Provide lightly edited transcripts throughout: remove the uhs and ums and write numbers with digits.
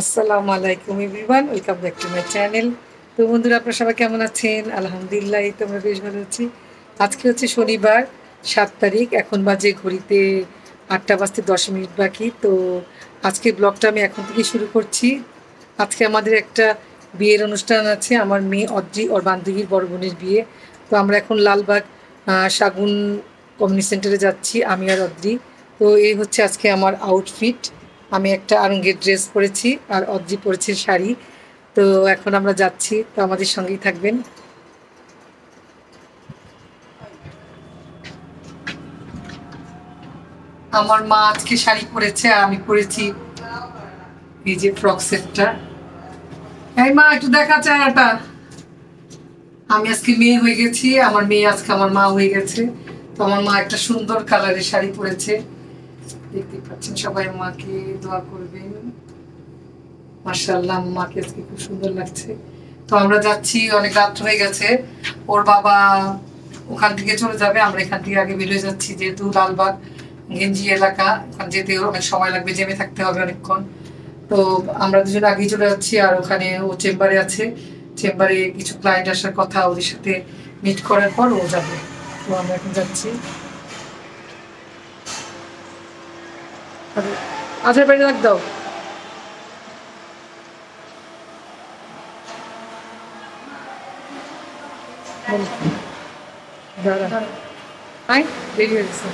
আসসালামু আলাইকুম everyone, welcome back to my channel. তো বন্ধুরা, আপনারা সবাই কেমন আছেন? আলহামদুলিল্লাহ, এই তো আমরা বেশ ভালো আছি। আজকে হচ্ছে শনিবার 7 তারিখ, এখন বাজে ঘড়িতে 8টা বাজতে 10 মিনিট বাকি। তো আজকে ব্লগটা আমি এখন থেকে শুরু করছি। আজকে আমাদের একটা বিয়ের অনুষ্ঠান আছে, আমার মেয়ে অদ্রি ওর বান্ধবীর বড় বোনের বিয়ে। তো আমরা এখন লালবাগ শাগুন কমিউনিটি সেন্টারে যাচ্ছি, আমি আর অদ্রি। তো এই হচ্ছে আজকে আমার আউটফিট। আমি একটা আরঙ্গের ড্রেস পরেছি আর অদ্রি পরেছে শাড়ি। তো এখন আমরা যাচ্ছি, তো আমাদের সঙ্গেই থাকবেন। আমার মা আজকে শাড়ি পরেছে আর আমি পরেছি এই যে ফ্রক সেটটা। এই মা, একটু দেখা চেহারাটা। আমি আজকে মেয়ে হয়ে গেছি, আমার মেয়ে আজকে আমার মা হয়ে গেছে। তো আমার মা একটা সুন্দর কালারের শাড়ি পরেছে, দেখতে পাচ্ছেন সবাই। মাকে দোয়া করবেন। মাশাআল্লাহ, মাকে আজকে খুব সুন্দর লাগছে। তো আমরা যাচ্ছি, অনেক রাত হয়ে গেছে। ওর বাবা ওখান থেকে চলে যাবে, আমরা এখান থেকে আগে বেরিয়ে যাচ্ছি, যেহেতু লালবাগ গেঞ্জি এলাকা, ওখানে যেতে অনেক সময় লাগবে, জেমে থাকতে হবে অনেকক্ষণ। তো আমরা দুজন আগেই চলে যাচ্ছি, আর ওখানে ও চেম্বারে আছে। চেম্বারে কিছু ক্লায়েন্ট আসার কথা, ওদের সাথে মিট করার পর ও যাবে। তো আমরা এখন যাচ্ছি। আজের বাড়ি রাখ দাও। দাঁড়া, আয়, দেরি হয়ে গেছে।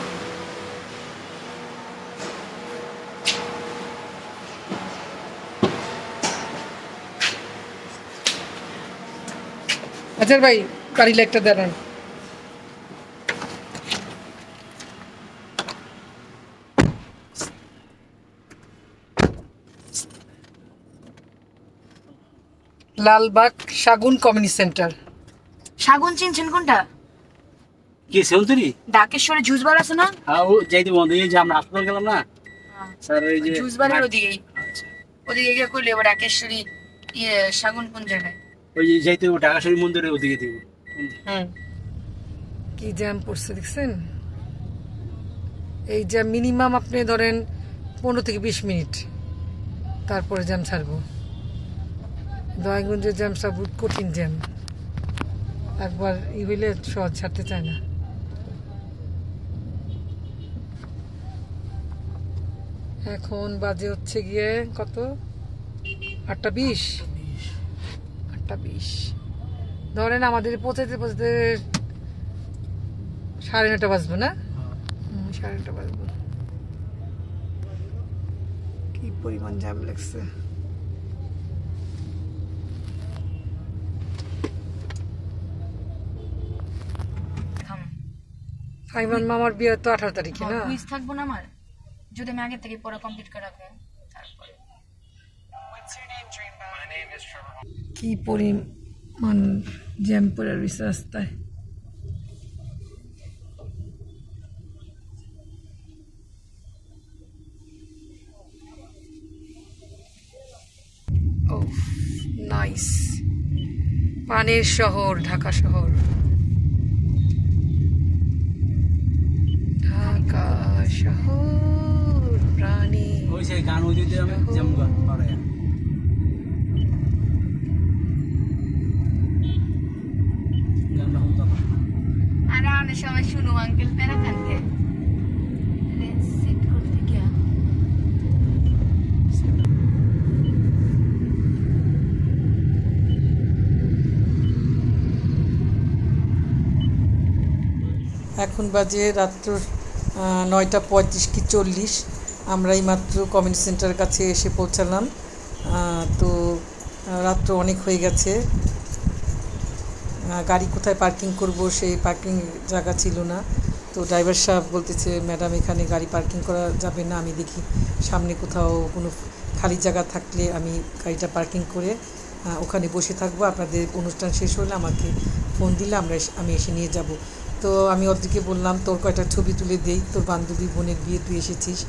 আচ্ছা ভাই, গাড়ি লাইটটা দাঁড়ান। Lalbagh Shagun community centre. শাগুন চিনছেন কোনটা? কি সেলতুরি? ডাকেশ্বরে জুস বার আছে না? হ্যাঁ, ও যাইতে বন্ধ। এই যে আমরা হাসপাতাল গেলাম না স্যার, ওই যে জুস বারের ওদিকেই। ওদিকে গিয়ে কইলে এবার ডাকেশ্বরী শাগুন কোন জায়গায়? ওই যে যাইতে ঢাকাশ্বরী মন্দিরের ওদিকে দিব। হুম, কি জ্যাম পড়ছে দেখছেন? এই জ্যাম মিনিমাম আপনি ধরেন 15 থেকে 20 মিনিট, তারপরে জ্যাম ছাড়বো। দয়াগঞ্জের জ্যামটা বহুত কঠিন জ্যাম, একবার ই হইলে সহজ ছাড়তে চায় না। এখন বাজে হচ্ছে গিয়ে কত, 8টা 20। 8টা 20 ধরেন আমাদের পৌঁছাতে পৌঁছাতে 9:30 বাজবে না? 9:30 বাজবে। কি পরিমাণ জ্যাম লাগছে! থাম। ফাইমান মামার বিয়ে তো 18 তারিখে না? কুইজ থাকবো না আমার, যদি আমি আগে থেকে পড়া কমপ্লিট করে রাখবো তারপরে। কি পরিমাণ জ্যাম পড়ে রয়েছে রাস্তায়। ও নাইস, পানের শহর ঢাকা শহর। ঢাকা শহর প্রাণী। ওই সেই গান ওই যদি আমি যেমন গান পারে গানটা হতো না। আর অনেক সময় শুনো আঙ্কেল প্যারা কানকে সিট করতে গিয়া। এখন বাজে রাত্র 9টা 35 কি 40। আমরা এই মাত্র কমিউনিটি সেন্টারের কাছে এসে পৌঁছালাম। তো রাত্র অনেক হয়ে গেছে। গাড়ি কোথায় পার্কিং করব সেই পার্কিং জায়গা ছিল না। তো ড্রাইভার সাহেব বলতেছে, ম্যাডাম এখানে গাড়ি পার্কিং করা যাবে না, আমি দেখি সামনে কোথাও কোনো খালি জায়গা থাকলে আমি গাড়িটা পার্কিং করে ওখানে বসে থাকবো, আপনাদের অনুষ্ঠান শেষ হলে আমাকে ফোন দিলে আমি এসে নিয়ে যাব। তো আমি ওদেরকে বললাম, তোর কয়টা ছবি তুলে দেই, তোর বান্ধবী বোনের বিয়ে, তুই এসেছিস,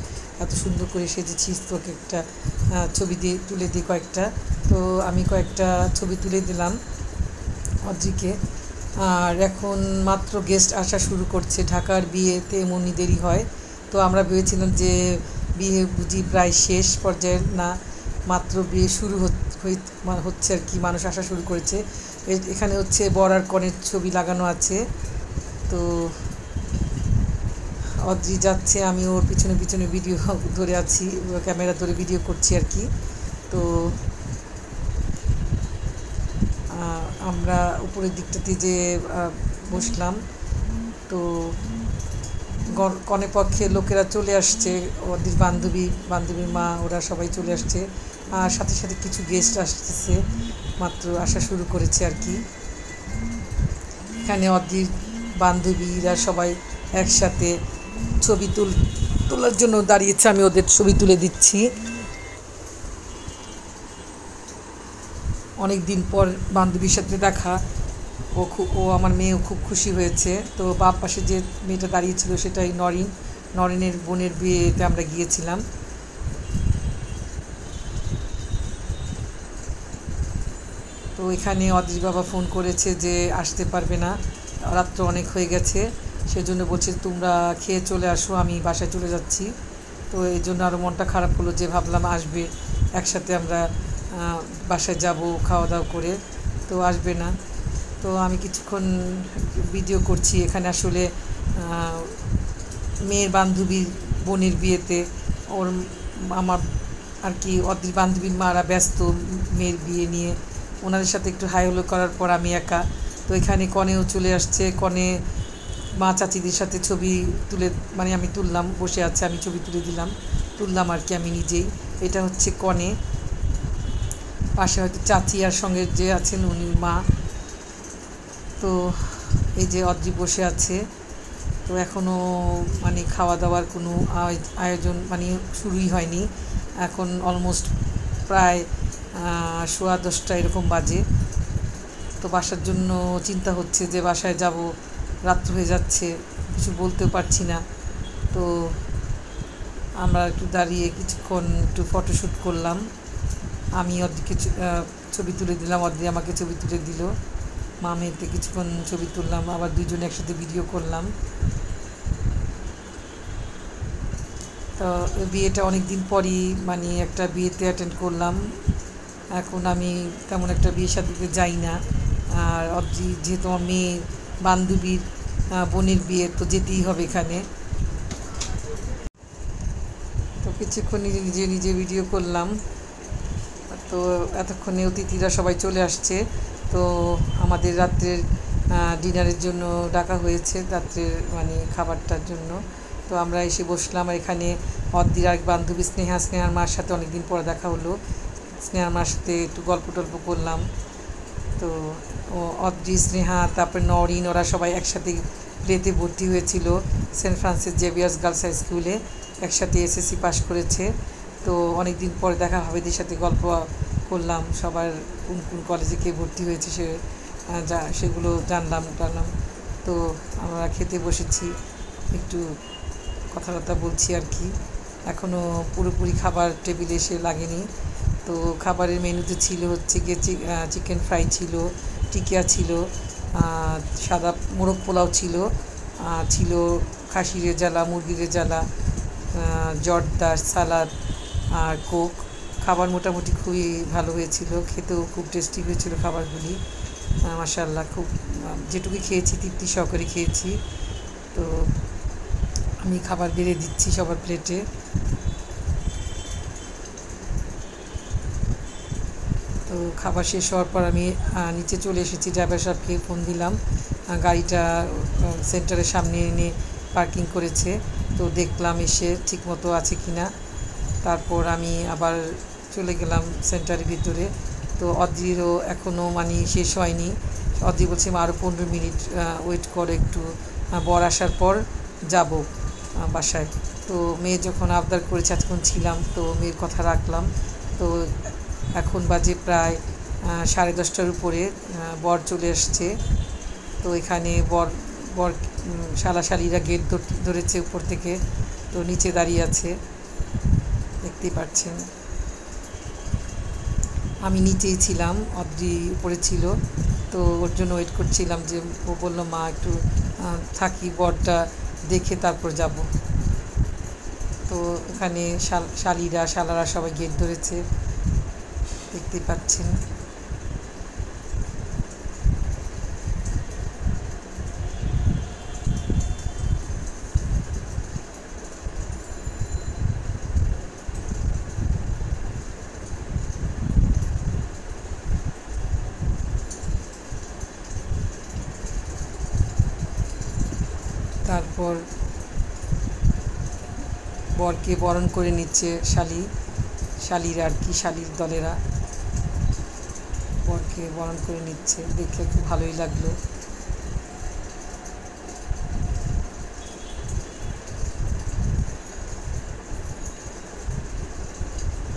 এত সুন্দর করে সেজেছিস, তোকে একটা ছবি তুলে দিই কয়েকটা। তো আমি কয়েকটা ছবি তুলে দিলাম অদ্রিকে। আর এখন মাত্র গেস্ট আসা শুরু করছে। ঢাকার বিয়েতে এমনই দেরি হয়। তো আমরা ভেবেছিলাম যে বিয়ে বুঝি প্রায় শেষ পর্যায়ে, না, মাত্র বিয়ে শুরু হচ্ছে আর কি, মানুষ আসা শুরু করেছে। এখানে হচ্ছে বর আর কনের ছবি লাগানো আছে। তো অদ্রি যাচ্ছে, আমি ওর পিছনে পিছনে ভিডিও ধরে আছি, ক্যামেরা ধরে ভিডিও করছি আর কি। তো আমরা উপরের দিকটাতে যে বসলাম, তো কনে পক্ষে লোকেরা চলে আসছে, ওদের বান্ধবীর মা ওরা সবাই চলে আসছে, আর সাথে সাথে কিছু গেস্ট আসতেছে, মাত্র আসা শুরু করেছে আর কি। এখানে ওদের বান্ধবীরা সবাই একসাথে ছবি তোলার জন্য দাঁড়িয়েছে, আমি ওদের ছবি তুলে দিচ্ছি। অনেক দিন পর বান্ধবীর সাথে দেখা, ও আমার মেয়েও খুব খুশি হয়েছে। তো বাপ পাশে যে মেয়েটা দাঁড়িয়েছিল সেটাই নরিনের বোনের বিয়েতে আমরা গিয়েছিলাম। তো এখানে অদ্রির বাবা ফোন করেছে যে আসতে পারবে না, রাত্র অনেক হয়ে গেছে, সেজন্য বলছে তোমরা খেয়ে চলে আসো, আমি বাসায় চলে যাচ্ছি। তো এই জন্য আরও মনটা খারাপ হলো, যে ভাবলাম আসবে, একসাথে আমরা বাসায় যাব খাওয়া দাওয়া করে, তো আসবে না। তো আমি কিছুক্ষণ ভিডিও করছি। এখানে আসলে মেয়ের বান্ধবীর বোনের বিয়েতে আমার আর কি অদ্রির বান্ধবীর মারা ব্যস্ত মেয়ের বিয়ে নিয়ে, ওনাদের সাথে একটু হাই হলো করার পর আমি একা। তো এখানে কনেও চলে আসছে, কনে মা চাচিদের সাথে ছবি তুলে, মানে আমি তুললাম, বসে আছে আমি ছবি তুললাম আর কি আমি নিজেই। এটা হচ্ছে কনে, পাশে হয়তো চাচি আর সঙ্গে যে আছেন উনি মা। তো এই যে অদ্রি বসে আছে। তো এখনও মানে খাওয়া দাওয়ার কোনো আয়োজন মানে শুরুই হয়নি, এখন অলমোস্ট প্রায় 10:15 এরকম বাজে। তো বাসার জন্য চিন্তা হচ্ছে যে বাসায় যাব, রাত্র হয়ে যাচ্ছে, কিছু বলতেও পারছি না। তো আমরা একটু দাঁড়িয়ে কিছুক্ষণ একটু ফটোশ্যুট করলাম, আমি অদ্রিকে ছবি তুলে দিলাম, অদ্রি আমাকে ছবি তুলে দিল, মা মেয়েতে কিছুক্ষণ ছবি তুললাম, আবার দুজনে একসাথে ভিডিও করলাম। তো বিয়েটা অনেক দিন পরই মানে একটা বিয়েতে অ্যাটেন্ড করলাম। এখন আমি তেমন একটা বিয়ের সাথে যাই না, আর অদ্রি যেহেতু আমার মেয়ে বান্ধবীর বোনের বিয়ে, তো যেতেই হবে এখানে। তো কিছুক্ষণ নিজে ভিডিও করলাম। তো এতক্ষণে অতিথিরা সবাই চলে আসছে। তো আমাদের রাত্রের ডিনারের জন্য ডাকা হয়েছে, রাত্রের মানে খাবারটার জন্য। তো আমরা এসে বসলাম, আর এখানে অদ্রির আরেক বান্ধবী স্নেহার মার সাথে অনেকদিন পরে দেখা হলো, স্নেহার মার সাথে একটু গল্প টল্প করলাম। তো অদ্রি, স্নেহা, তারপরে নরিন, ওরা সবাই একসাথে প্লেতে ভর্তি হয়েছিল saint Francis Xavier's girls high স্কুলে, একসাথে এসএসসি পাস করেছে। তো অনেক দিন পরে দেখা ভাবিদের সাথে গল্প করলাম, সবার কোন কোন কলেজে কে ভর্তি হয়েছে সেগুলো জানলাম। তো আমরা খেতে বসেছি, একটু কথাবার্তা বলছি আর কি। এখনও পুরোপুরি খাবার টেবিলে এসে লাগেনি। তো খাবারের মেনুতে ছিল হচ্ছে গিয়ে চিকেন ফ্রাই ছিল, টিকিয়া ছিল, সাদা মোরগ পোলাও ছিল, ছিল খাসির রেজালা, মুরগির রেজালা, জর্দা, সালাদ আর কোক। খাবার মোটামুটি খুবই ভালো হয়েছিল, খেতেও খুব টেস্টি হয়েছিল খাবারগুলি, মাশাআল্লাহ। খুব যেটুকু খেয়েছি তৃপ্তি সহকারে খেয়েছি। তো আমি খাবার বেড়ে দিচ্ছি সবার প্লেটে। তো খাবার শেষ হওয়ার পর আমি নিচে চলে এসেছি, ড্রাইভার সাহেবকে ফোন দিলাম, গাড়িটা সেন্টারের সামনে এনে পার্কিং করেছে। তো দেখলাম এসে ঠিকমতো আছে কি না, তারপর আমি আবার চলে গেলাম সেন্টারের ভিতরে। তো অদ্রিরও এখনও মানে শেষ হয়নি, অদ্রি বলছে আরও 15 মিনিট ওয়েট করে, একটু বর আসার পর যাব বাসায়। তো মেয়ে যখন আবদার করেছে এতক্ষণ ছিলাম, তো মেয়ের কথা রাখলাম। তো এখন বাজে প্রায় 10:30টার উপরে, বর চলে আসছে। তো এখানে বর শালাশালিরা গেট ধরেছে উপর থেকে, তো নিচে দাঁড়িয়ে আছে, দেখতেই পাচ্ছেন। আমি নিচেই ছিলাম, অদ্রি উপরে ছিল। তো ওর জন্য ওয়েট করছিলাম, যে ও বললো মা একটু থাকি, বরটা দেখে তারপর যাব। তো এখানে শালারা সবাই গেট ধরেছে, দেখতে পাচ্ছেন। তারপর বরকে বরণ করে নিচ্ছে শালিরা আর কি, শালির দলেরা বরকে বরণ করে নিচ্ছে, দেখলে খুব ভালোই লাগলো।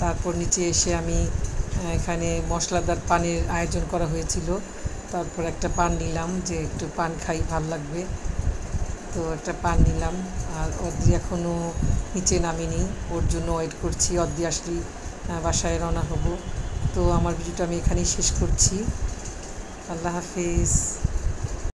তারপর নিচে এসে আমি এখানে মশলাদার পানের আয়োজন করা হয়েছিল, তারপর একটা পান নিলাম, যে একটু পান খাই, ভাল লাগবে, তো একটা পান নিলাম। আর অদ্রি এখনও নিচে নামিনি, ওর জন্য ওয়েট করছি, অদ্রি আসলেই বাসায় রওনা হব। তো আমার ভিডিওটা আমি এখানেই শেষ করছি। আল্লাহ হাফেজ।